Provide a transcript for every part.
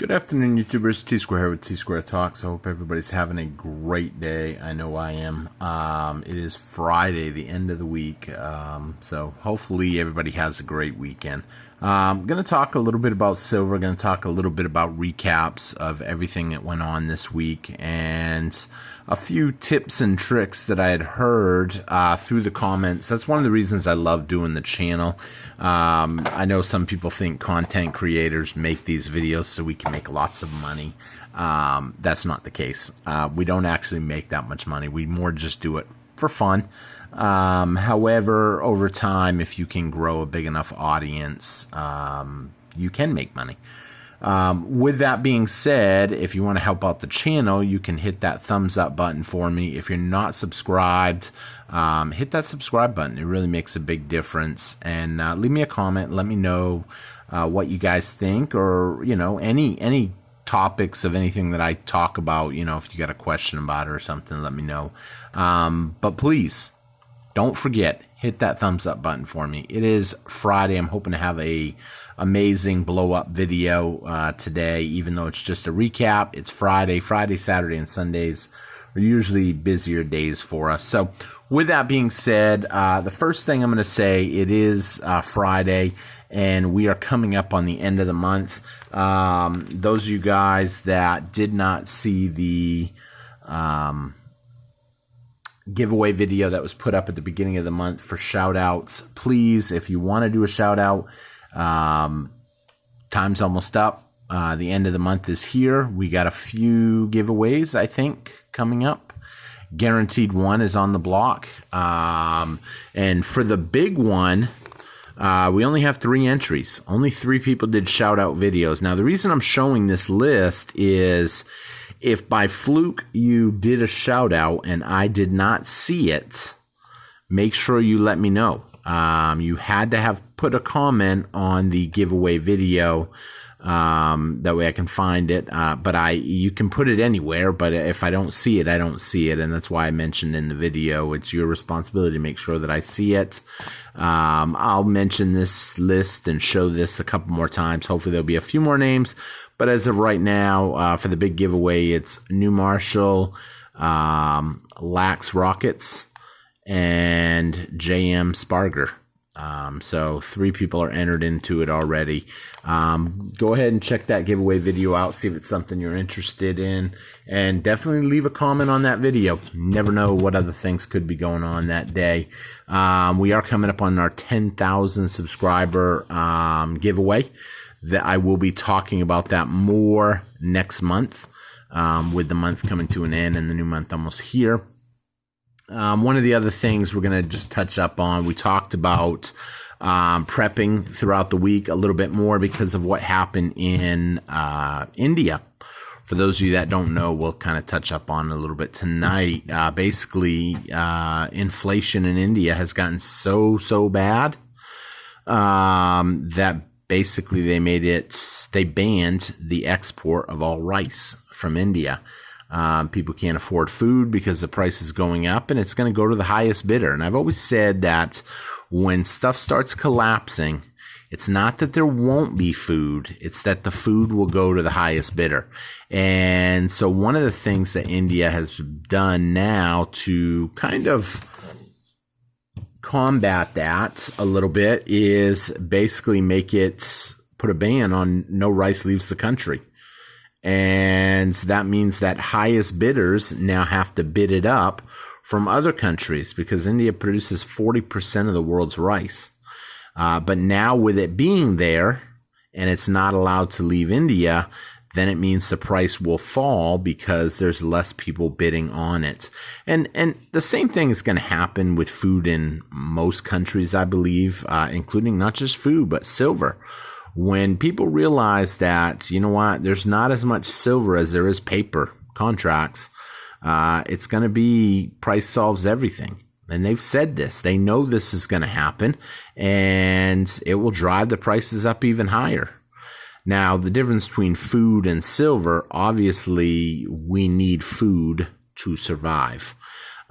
Good afternoon, YouTubers. T-Square here with T-Square Talks. I hope everybody's having a great day. I know I am. It is Friday, the end of the week, so hopefully everybody has a great weekend. I'm going to talk a little bit about silver. Going to talk a little bit about recaps of everything that went on this week and a few tips and tricks that I had heard through the comments. That's one of the reasons I love doing the channel. I know some people think content creators make these videos so we can make lots of money. That's not the case. We don't actually make that much money. We more just do it for fun. However, over time, if you can grow a big enough audience, you can make money. With that being said, if you want to help out the channel, you can hit that thumbs up button for me. If you're not subscribed, hit that subscribe button. It really makes a big difference. And leave me a comment. Let me know what you guys think, or any topics of anything that I talk about. If you got a question about it or something, let me know. But please, don't forget, hit that thumbs up button for me. It is Friday. I'm hoping to have a amazing blow up video today, even though it's just a recap. It's Friday, Saturday, and Sundays are usually busier days for us. So with that being said, the first thing I'm going to say, it is Friday, and we are coming up on the end of the month. Those of you guys that did not see the giveaway video that was put up at the beginning of the month for shout outs, please, if you want to do a shout out, time's almost up. The end of the month is here. We got a few giveaways, I think, coming up. Guaranteed one is on the block. And for the big one, we only have 3 entries. Only 3 people did shout out videos. Now, the reason I'm showing this list is if by fluke you did a shout out and I did not see it, make sure you let me know. You had to have put a comment on the giveaway video. That way I can find it. But you can put it anywhere, but if I don't see it, I don't see it. And that's why I mentioned in the video, it's your responsibility to make sure that I see it. I'll mention this list and show this a couple more times. Hopefully there'll be a few more names. But as of right now, for the big giveaway, it's New Marshall, Lax Rockets, and JM Sparger. So 3 people are entered into it already. Go ahead and check that giveaway video out, see if it's something you're interested in, and definitely leave a comment on that video. You never know what other things could be going on that day. We are coming up on our 10,000 subscriber giveaway. That I will be talking about that more next month, with the month coming to an end and the new month almost here. One of the other things we're going to just touch up on, we talked about prepping throughout the week a little bit more because of what happened in India. For those of you that don't know, we'll kind of touch up on a little bit tonight. Basically, inflation in India has gotten so bad that basically they banned the export of all rice from India. People can't afford food because the price is going up, and it's going to go to the highest bidder. And I've always said that when stuff starts collapsing, it's not that there won't be food, it's that the food will go to the highest bidder. And so one of the things that India has done now to kind of combat that a little bit is basically put a ban on no rice leaves the country. And that means that highest bidders now have to bid it up from other countries, because India produces 40% of the world's rice. But now with it being there and it's not allowed to leave India, then it means the price will fall because there's less people bidding on it. And the same thing is going to happen with food in most countries, I believe, including not just food, but silver. When people realize that, you know what, there's not as much silver as there is paper contracts, it's going to be price solves everything. And they've said this. They know this is going to happen, and it will drive the prices up even higher. Now, the difference between food and silver, obviously, we need food to survive.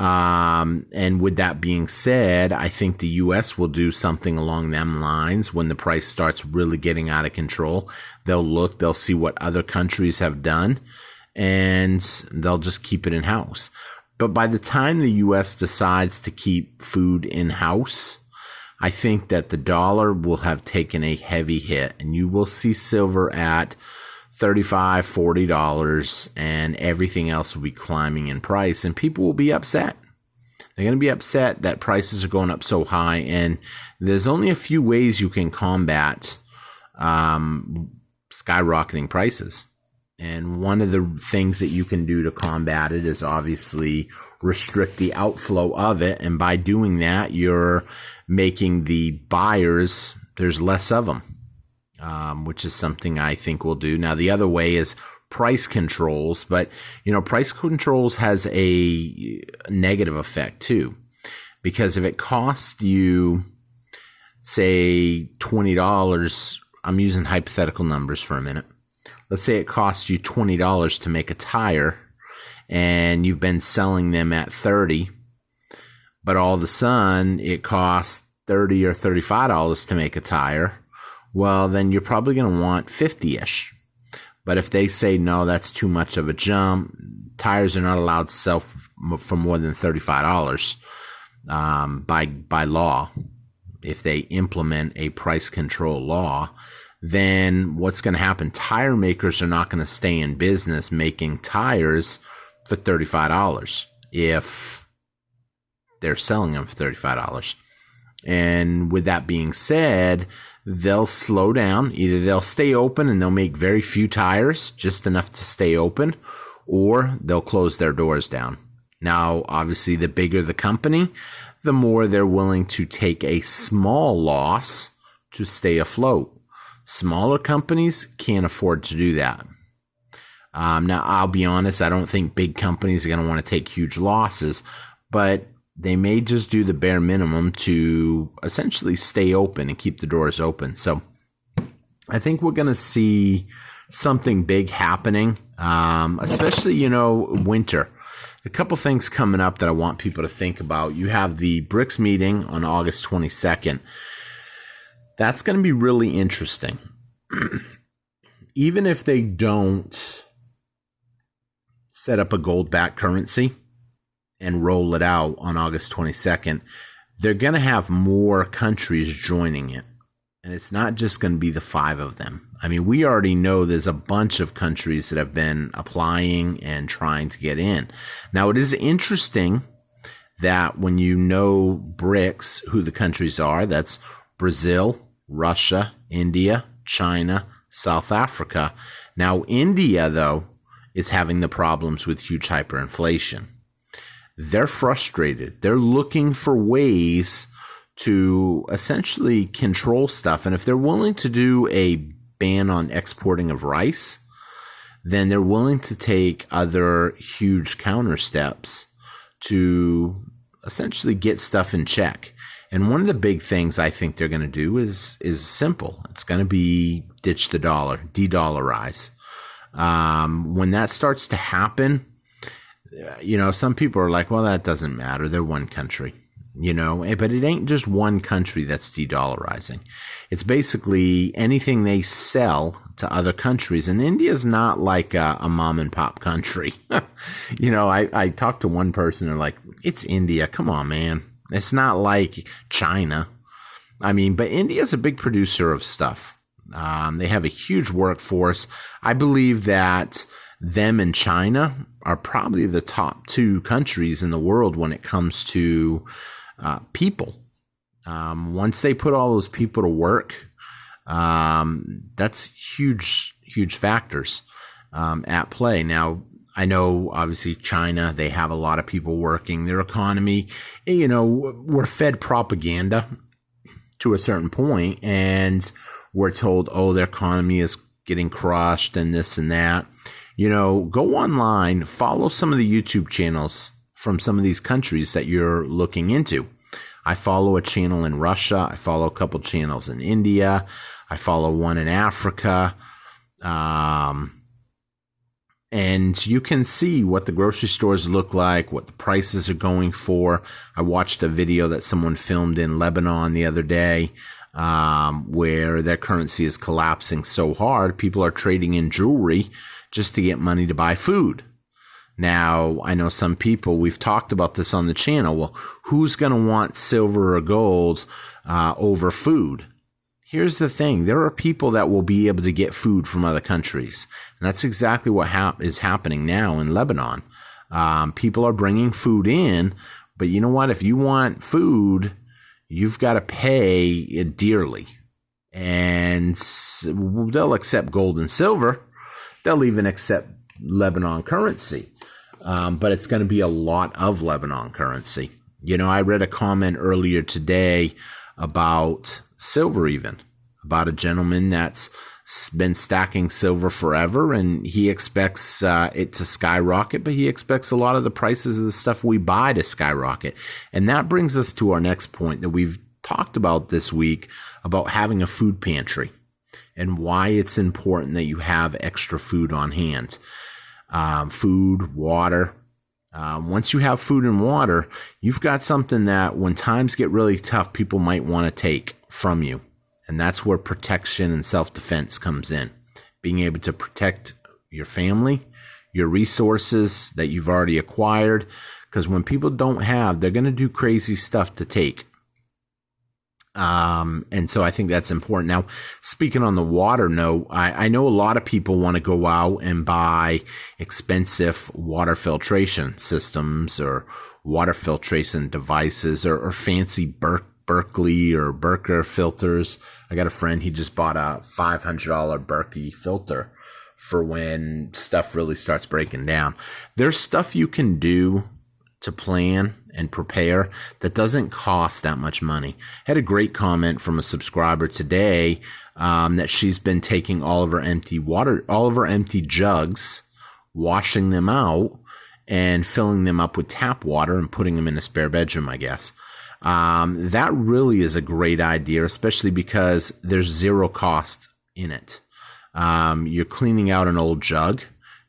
And with that being said, I think the U.S. will do something along them lines when the price starts really getting out of control. They'll see what other countries have done, and they'll just keep it in-house. But by the time the U.S. decides to keep food in-house, I think that the dollar will have taken a heavy hit, and you will see silver at $35, $40, and everything else will be climbing in price, and people will be upset. They're going to be upset that prices are going up so high, and there's only a few ways you can combat skyrocketing prices. And one of the things that you can do to combat it is obviously restrict the outflow of it, and by doing that, you're making the buyers, there's less of them. Which is something I think we'll do. Now, the other way is price controls, but, price controls has a negative effect too, because if it costs you, say, $20, I'm using hypothetical numbers for a minute. Let's say it costs you $20 to make a tire, and you've been selling them at $30, but all of a sudden it costs $30 or $35 to make a tire. Well, then you're probably going to want 50-ish. But if they say, no, that's too much of a jump, tires are not allowed to sell for more than $35 by law. If they implement a price control law, then what's going to happen? Tire makers are not going to stay in business making tires for $35 if they're selling them for $35. And with that being said, they'll slow down. Either they'll stay open and they'll make very few tires, just enough to stay open, or they'll close their doors down. Now, obviously, the bigger the company, the more they're willing to take a small loss to stay afloat. Smaller companies can't afford to do that. Now, I'll be honest, I don't think big companies are going to want to take huge losses, but they may just do the bare minimum to essentially stay open and keep the doors open. So I think we're going to see something big happening, especially, winter. A couple things coming up that I want people to think about. You have the BRICS meeting on August 22nd. That's going to be really interesting. Even if they don't set up a gold-backed currency and roll it out on August 22nd, they're going to have more countries joining it. And it's not just going to be the 5 of them. I mean, we already know there's a bunch of countries that have been applying and trying to get in. Now, it is interesting that when you know BRICS, who the countries are, that's Brazil, Russia, India, China, South Africa. Now, India, though, is having the problems with huge hyperinflation. They're frustrated. They're looking for ways to essentially control stuff. And if they're willing to do a ban on exporting of rice, then they're willing to take other huge counter steps to essentially get stuff in check. And one of the big things I think they're going to do is simple. It's going to be ditch the dollar, de-dollarize. When that starts to happen, some people are like, well, that doesn't matter. They're one country, but it ain't just one country that's de-dollarizing. It's basically anything they sell to other countries. And India's not like a mom and pop country. I talked to one person, they're like, it's India. Come on, man. It's not like China. I mean, but India's a big producer of stuff. They have a huge workforce. I believe that them and China are probably the top 2 countries in the world when it comes to people. Once they put all those people to work, that's huge factors at play. Now, I know, obviously, China, they have a lot of people working. Their economy, we're fed propaganda to a certain point, and we're told, their economy is getting crushed and this and that. Go online, follow some of the YouTube channels from some of these countries that you're looking into. I follow a channel in Russia. I follow a couple channels in India. I follow one in Africa. And you can see what the grocery stores look like, what the prices are going for. I watched a video that someone filmed in Lebanon the other day, where their currency is collapsing so hard, people are trading in jewelry just to get money to buy food. Now, I know some people, we've talked about this on the channel. Well, who's going to want silver or gold over food? Here's the thing. There are people that will be able to get food from other countries. And that's exactly what is happening now in Lebanon. People are bringing food in, but you know what? If you want food, you've got to pay it dearly. And they'll accept gold and silver. They'll even accept Lebanon currency. But it's going to be a lot of Lebanon currency. You know, I read a comment earlier today about silver, even about a gentleman that's been stacking silver forever, and he expects it to skyrocket, but he expects a lot of the prices of the stuff we buy to skyrocket. And that brings us to our next point that we've talked about this week about having a food pantry and why it's important that you have extra food on hand. Food, water. Once you have food and water, you've got something that when times get really tough, people might want to take from you. And that's where protection and self-defense comes in. Being able to protect your family, your resources that you've already acquired. Because when people don't have, they're going to do crazy stuff to take. And so I think that's important. Now, speaking on the water note, I know a lot of people want to go out and buy expensive water filtration systems or water filtration devices or fancy Berkeley or Berker filters. I got a friend, he just bought a $500 Berkey filter for when stuff really starts breaking down. There's stuff you can do to plan and prepare that doesn't cost that much money. I had a great comment from a subscriber today that she's been taking all of her empty jugs, washing them out and filling them up with tap water and putting them in a spare bedroom, I guess. That really is a great idea, especially because there's zero cost in it. You're cleaning out an old jug.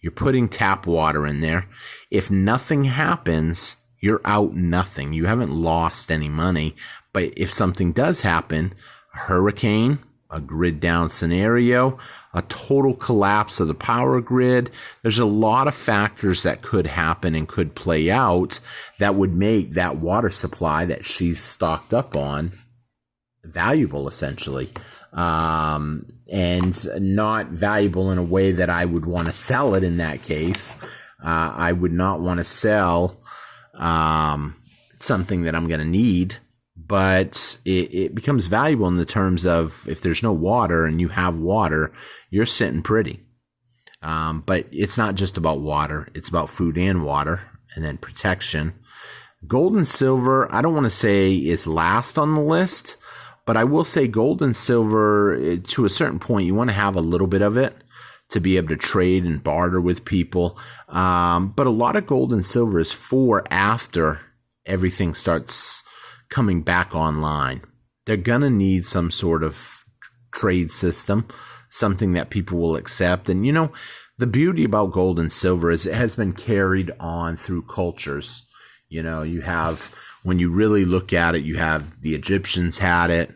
You're putting tap water in there. If nothing happens, you're out nothing. You haven't lost any money. But if something does happen, a hurricane, a grid down scenario, a total collapse of the power grid, there's a lot of factors that could happen and could play out that would make that water supply that she's stocked up on valuable, essentially. And not valuable in a way that I would want to sell it in that case. I would not want to sell something that I'm going to need, but it becomes valuable in the terms of if there's no water and you have water, you're sitting pretty. But it's not just about water. It's about food and water and then protection. Gold and silver, I don't want to say is last on the list, but I will say gold and silver, to a certain point, you want to have a little bit of it to be able to trade and barter with people. But a lot of gold and silver is for after everything starts coming back online. They're going to need some sort of trade system, something that people will accept. And, you know, the beauty about gold and silver is it has been carried on through cultures. You know, you have, when you really look at it, you have the Egyptians had it.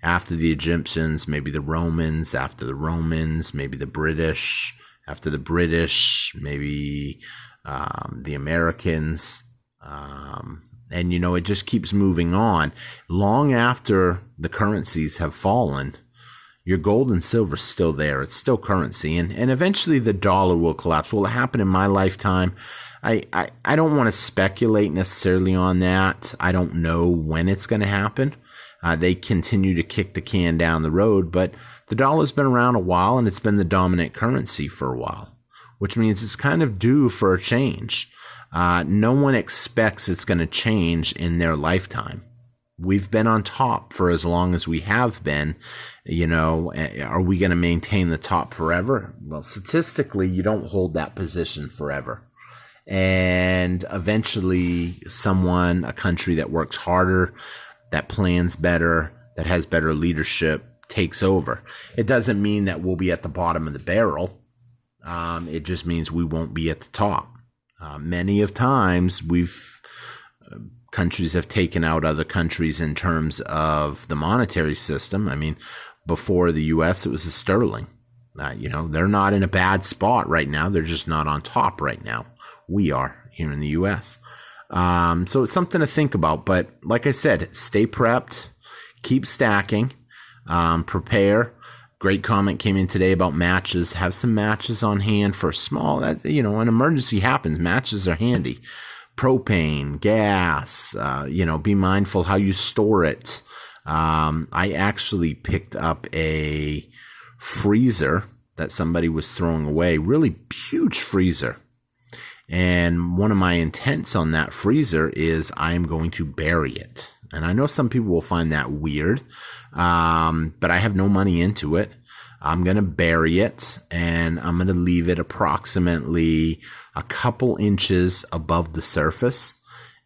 After the Egyptians, maybe the Romans. After the Romans, maybe the British. After the British, maybe the Americans. And, you know, it just keeps moving on. Long after the currencies have fallen, your gold and silver is still there. It's still currency. And eventually the dollar will collapse. Will it happen in my lifetime? I don't want to speculate necessarily on that. I don't know when it's going to happen. They continue to kick the can down the road, but the dollar's been around a while and it's been the dominant currency for a while, which means it's kind of due for a change. No one expects it's going to change in their lifetime. We've been on top for as long as we have been. You know, are we going to maintain the top forever? Well, statistically, you don't hold that position forever. And eventually someone, a country that works harder, that plans better, that has better leadership, takes over. It doesn't mean that we'll be at the bottom of the barrel. It just means we won't be at the top. Many of times countries have taken out other countries in terms of the monetary system. I mean, before the U.S., it was the sterling. They're not in a bad spot right now. They're just not on top right now. We are here in the U.S. So it's something to think about. But like I said, stay prepped, keep stacking, prepare. Great comment came in today about matches. Have some matches on hand for small, an emergency happens. Matches are handy. Propane, gas, be mindful how you store it. I actually picked up a freezer that somebody was throwing away, really huge freezer. And one of my intents on that freezer is I'm going to bury it. And I know some people will find that weird, but I have no money into it. I'm going to bury it, and I'm going to leave it approximately a couple inches above the surface.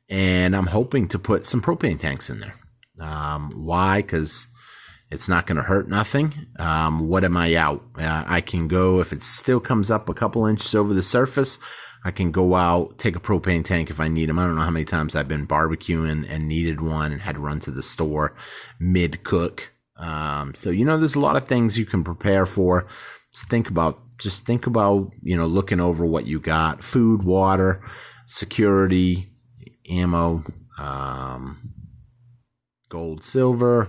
And I'm hoping to put some propane tanks in there. Why? Because it's not going to hurt nothing. What am I out? I can go, if it still comes up a couple inches over the surface, I can go out, take a propane tank if I need them. I don't know how many times I've been barbecuing and needed one and had to run to the store mid-cook. So, there's a lot of things you can prepare for. Just think about, looking over what you got. Food, water, security, ammo, gold, silver,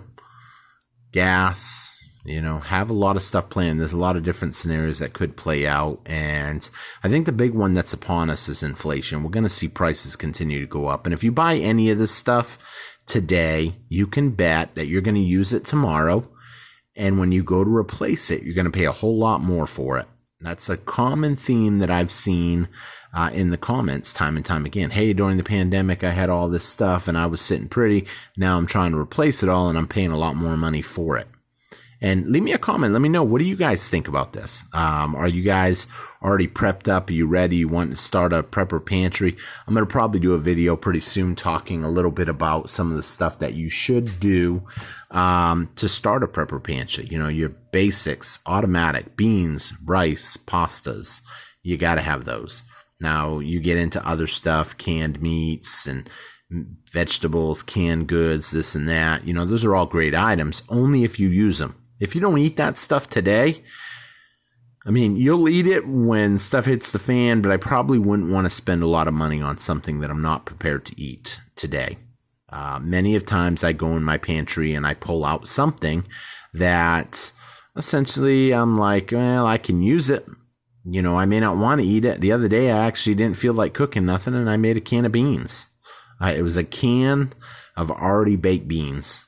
gas. Have a lot of stuff planned. There's a lot of different scenarios that could play out. And I think the big one that's upon us is inflation. We're going to see prices continue to go up. And if you buy any of this stuff today, you can bet that you're going to use it tomorrow. And when you go to replace it, you're going to pay a whole lot more for it. That's a common theme that I've seen in the comments time and time again. Hey, during the pandemic, I had all this stuff and I was sitting pretty. Now I'm trying to replace it all and I'm paying a lot more money for it. And leave me a comment. Let me know. What do you guys think about this? Are you guys already prepped up? Are you ready? You want to start a prepper pantry? I'm going to probably do a video pretty soon talking a little bit about some of the stuff that you should do to start a prepper pantry. Your basics, automatic, beans, rice, pastas. You got to have those. Now, you get into other stuff, canned meats and vegetables, canned goods, this and that. Those are all great items, only if you use them. If you don't eat that stuff today, you'll eat it when stuff hits the fan, but I probably wouldn't want to spend a lot of money on something that I'm not prepared to eat today. Many of times I go in my pantry and I pull out something that essentially I'm like, well, I can use it. I may not want to eat it. The other day I actually didn't feel like cooking nothing and I made a can of beans. It was a can of already baked beans.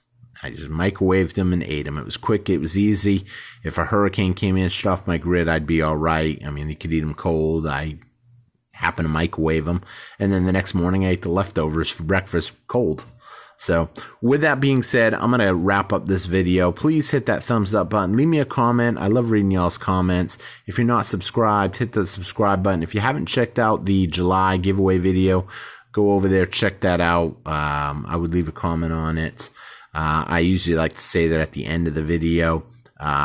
I just microwaved them and ate them. It was quick. It was easy. If a hurricane came in and shut off my grid, I'd be all right. You could eat them cold. I happened to microwave them. And then the next morning, I ate the leftovers for breakfast cold. So with that being said, I'm going to wrap up this video. Please hit that thumbs up button. Leave me a comment. I love reading y'all's comments. If you're not subscribed, hit the subscribe button. If you haven't checked out the July giveaway video, go over there, check that out. I would leave a comment on it. I usually like to say that at the end of the video.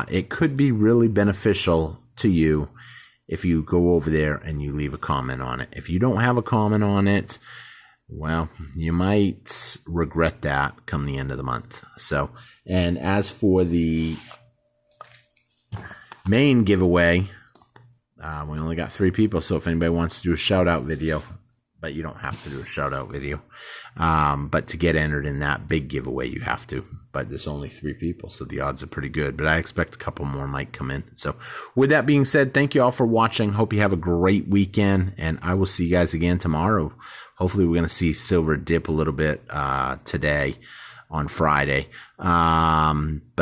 It could be really beneficial to you if you go over there and you leave a comment on it. If you don't have a comment on it, well, you might regret that come the end of the month. So, and as for the main giveaway, we only got 3 people. So if anybody wants to do a shout out video, but you don't have to do a shout out video. But to get entered in that big giveaway, you have to. But there's only 3 people, so the odds are pretty good. But I expect a couple more might come in. So with that being said, thank you all for watching. Hope you have a great weekend, and I will see you guys again tomorrow. Hopefully we're going to see silver dip a little bit today on Friday. But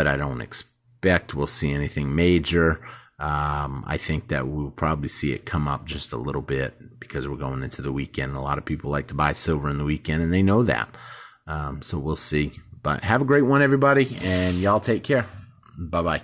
I don't expect we'll see anything major. I think that we'll probably see it come up just a little bit because we're going into the weekend. A lot of people like to buy silver in the weekend, and they know that. So we'll see. But have a great one, everybody, and y'all take care. Bye-bye.